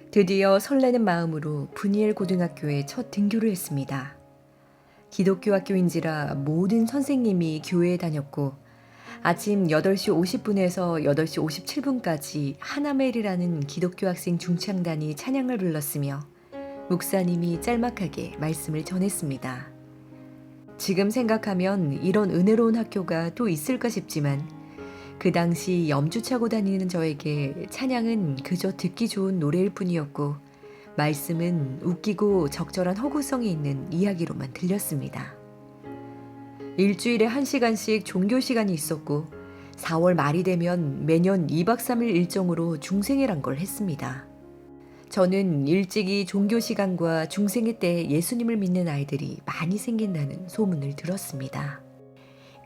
드디어 설레는 마음으로 분이엘 고등학교에 첫 등교를 했습니다. 기독교 학교인지라 모든 선생님이 교회에 다녔고 아침 8시 50분에서 8시 57분까지 하나멜이라는 기독교 학생 중창단이 찬양을 불렀으며 목사님이 짤막하게 말씀을 전했습니다. 지금 생각하면 이런 은혜로운 학교가 또 있을까 싶지만 그 당시 염주차고 다니는 저에게 찬양은 그저 듣기 좋은 노래일 뿐이었고 말씀은 웃기고 적절한 허구성이 있는 이야기로만 들렸습니다. 일주일에 1시간씩 종교 시간이 있었고 4월 말이 되면 매년 2박 3일 일정으로 중생회란 걸 했습니다. 저는 일찍이 종교 시간과 중생회 때 예수님을 믿는 아이들이 많이 생긴다는 소문을 들었습니다.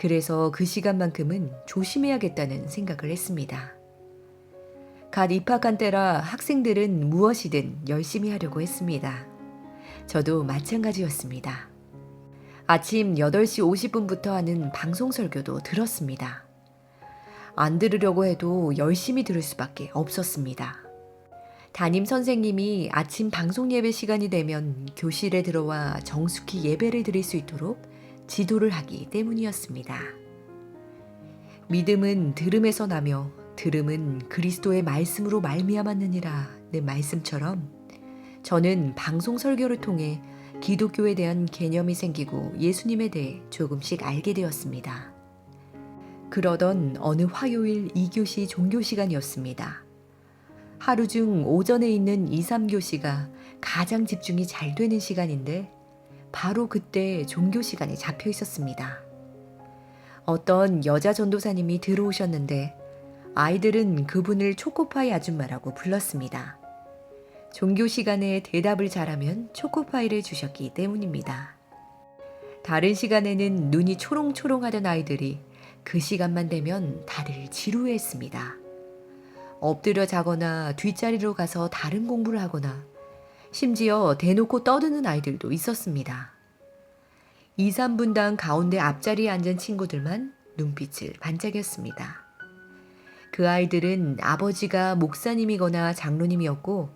그래서 그 시간만큼은 조심해야겠다는 생각을 했습니다. 갓 입학한 때라 학생들은 무엇이든 열심히 하려고 했습니다. 저도 마찬가지였습니다. 아침 8시 50분부터 하는 방송 설교도 들었습니다. 안 들으려고 해도 열심히 들을 수밖에 없었습니다. 담임 선생님이 아침 방송 예배 시간이 되면 교실에 들어와 정숙히 예배를 드릴 수 있도록 지도를 하기 때문이었습니다. 믿음은 들음에서 나며 들음은 그리스도의 말씀으로 말미암았느니라는 말씀처럼 저는 방송 설교를 통해 기독교에 대한 개념이 생기고 예수님에 대해 조금씩 알게 되었습니다. 그러던 어느 화요일 2교시 종교 시간이었습니다. 하루 중 오전에 있는 2, 3교시가 가장 집중이 잘 되는 시간인데 바로 그때 종교 시간에 잡혀 있었습니다. 어떤 여자 전도사님이 들어오셨는데 아이들은 그분을 초코파이 아줌마라고 불렀습니다. 종교 시간에 대답을 잘하면 초코파이를 주셨기 때문입니다. 다른 시간에는 눈이 초롱초롱하던 아이들이 그 시간만 되면 다들 지루해했습니다. 엎드려 자거나 뒷자리로 가서 다른 공부를 하거나 심지어 대놓고 떠드는 아이들도 있었습니다. 2, 3분당 가운데 앞자리에 앉은 친구들만 눈빛을 반짝였습니다. 그 아이들은 아버지가 목사님이거나 장로님이었고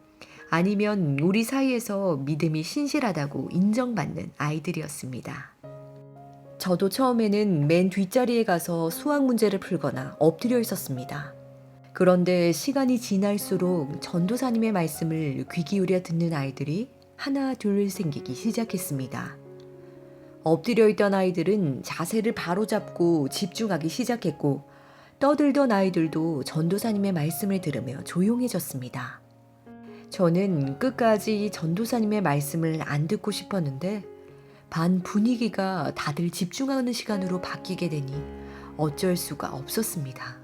아니면 우리 사이에서 믿음이 신실하다고 인정받는 아이들이었습니다. 저도 처음에는 맨 뒷자리에 가서 수학 문제를 풀거나 엎드려 있었습니다. 그런데 시간이 지날수록 전도사님의 말씀을 귀 기울여 듣는 아이들이 하나 둘 생기기 시작했습니다. 엎드려 있던 아이들은 자세를 바로잡고 집중하기 시작했고 떠들던 아이들도 전도사님의 말씀을 들으며 조용해졌습니다. 저는 끝까지 전도사님의 말씀을 안 듣고 싶었는데 반 분위기가 다들 집중하는 시간으로 바뀌게 되니 어쩔 수가 없었습니다.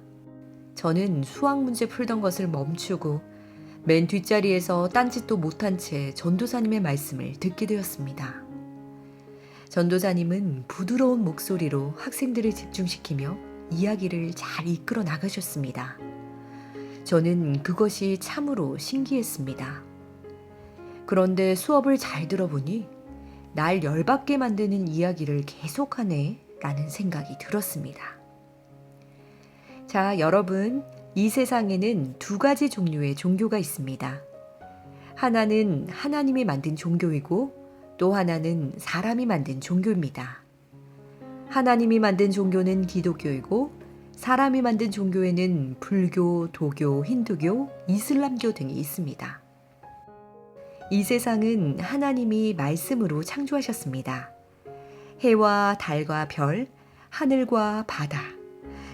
저는 수학 문제 풀던 것을 멈추고 맨 뒷자리에서 딴짓도 못한 채 전도사님의 말씀을 듣게 되었습니다. 전도사님은 부드러운 목소리로 학생들을 집중시키며 이야기를 잘 이끌어 나가셨습니다. 저는 그것이 참으로 신기했습니다. 그런데 수업을 잘 들어보니 날 열받게 만드는 이야기를 계속하네 라는 생각이 들었습니다. 자, 여러분, 이 세상에는 두 가지 종류의 종교가 있습니다. 하나는 하나님이 만든 종교이고 또 하나는 사람이 만든 종교입니다. 하나님이 만든 종교는 기독교이고 사람이 만든 종교에는 불교, 도교, 힌두교, 이슬람교 등이 있습니다. 이 세상은 하나님이 말씀으로 창조하셨습니다. 해와 달과 별, 하늘과 바다,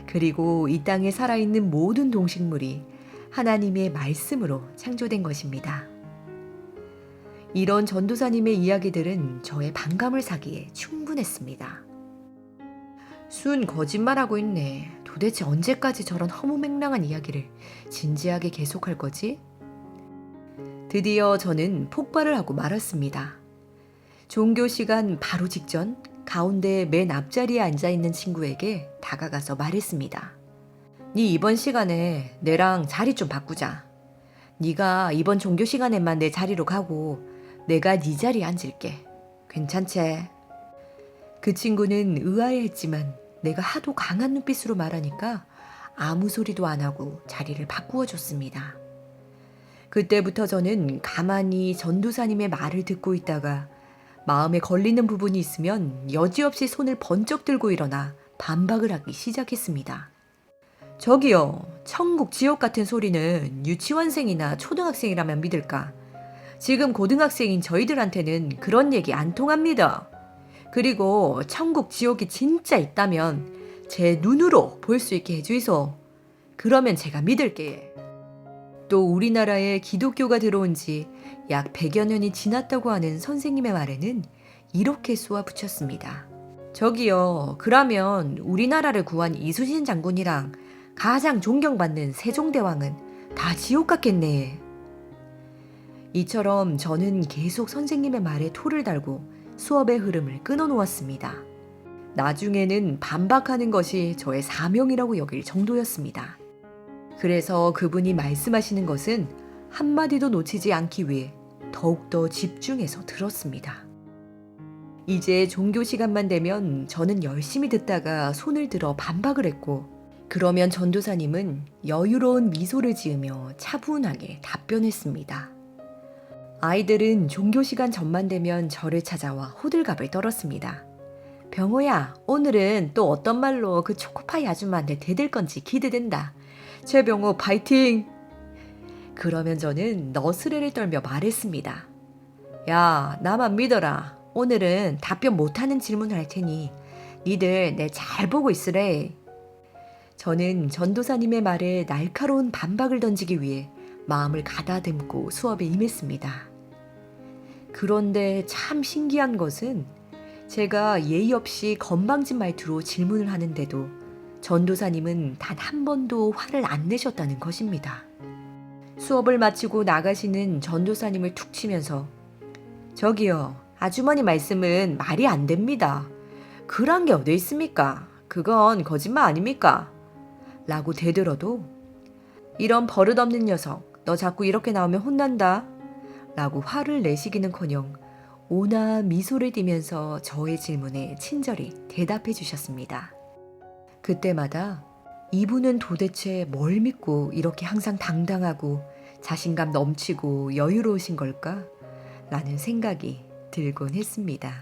그리고 이 땅에 살아있는 모든 동식물이 하나님의 말씀으로 창조된 것입니다. 이런 전도사님의 이야기들은 저의 반감을 사기에 충분했습니다. 순 거짓말하고 있네. 도대체 언제까지 저런 허무맹랑한 이야기를 진지하게 계속할 거지? 드디어 저는 폭발을 하고 말았습니다. 종교 시간 바로 직전 가운데 맨 앞자리에 앉아있는 친구에게 다가가서 말했습니다. 네 이번 시간에 내랑 자리 좀 바꾸자. 네가 이번 종교 시간에만 내 자리로 가고 내가 네 자리에 앉을게. 괜찮지? 그 친구는 의아해했지만 내가 하도 강한 눈빛으로 말하니까 아무 소리도 안 하고 자리를 바꾸어 줬습니다. 그때부터 저는 가만히 전도사님의 말을 듣고 있다가 마음에 걸리는 부분이 있으면 여지없이 손을 번쩍 들고 일어나 반박을 하기 시작했습니다. 저기요, 천국 지옥 같은 소리는 유치원생이나 초등학생이라면 믿을까? 지금 고등학생인 저희들한테는 그런 얘기 안 통합니다. 그리고 천국 지옥이 진짜 있다면 제 눈으로 볼 수 있게 해주이소. 그러면 제가 믿을게. 또 우리나라에 기독교가 들어온 지 약 100여 년이 지났다고 하는 선생님의 말에는 이렇게 쏘아붙였습니다. 저기요, 그러면 우리나라를 구한 이순신 장군이랑 가장 존경받는 세종대왕은 다 지옥 같겠네. 이처럼 저는 계속 선생님의 말에 토를 달고 수업의 흐름을 끊어놓았습니다. 나중에는 반박하는 것이 저의 사명이라고 여길 정도였습니다. 그래서 그분이 말씀하시는 것은 한마디도 놓치지 않기 위해 더욱더 집중해서 들었습니다. 이제 종교 시간만 되면 저는 열심히 듣다가 손을 들어 반박을 했고, 그러면 전도사님은 여유로운 미소를 지으며 차분하게 답변했습니다. 아이들은 종교 시간 전만 되면 저를 찾아와 호들갑을 떨었습니다. 병호야, 오늘은 또 어떤 말로 그 초코파이 아줌마한테 대들 건지 기대된다. 최병호 파이팅! 그러면 저는 너스레를 떨며 말했습니다. 야, 나만 믿어라. 오늘은 답변 못하는 질문을 할 테니 니들 내 잘 보고 있으래. 저는 전도사님의 말에 날카로운 반박을 던지기 위해 마음을 가다듬고 수업에 임했습니다. 그런데 참 신기한 것은 제가 예의 없이 건방진 말투로 질문을 하는데도 전도사님은 단 한 번도 화를 안 내셨다는 것입니다. 수업을 마치고 나가시는 전도사님을 툭 치면서 저기요, 아주머니 말씀은 말이 안 됩니다. 그런 게 어디 있습니까? 그건 거짓말 아닙니까? 라고 대들어도 이런 버릇없는 녀석, 너 자꾸 이렇게 나오면 혼난다. 라고 화를 내시기는커녕 온화한 미소를 띠면서 저의 질문에 친절히 대답해 주셨습니다. 그때마다 이분은 도대체 뭘 믿고 이렇게 항상 당당하고 자신감 넘치고 여유로우신 걸까? 라는 생각이 들곤 했습니다.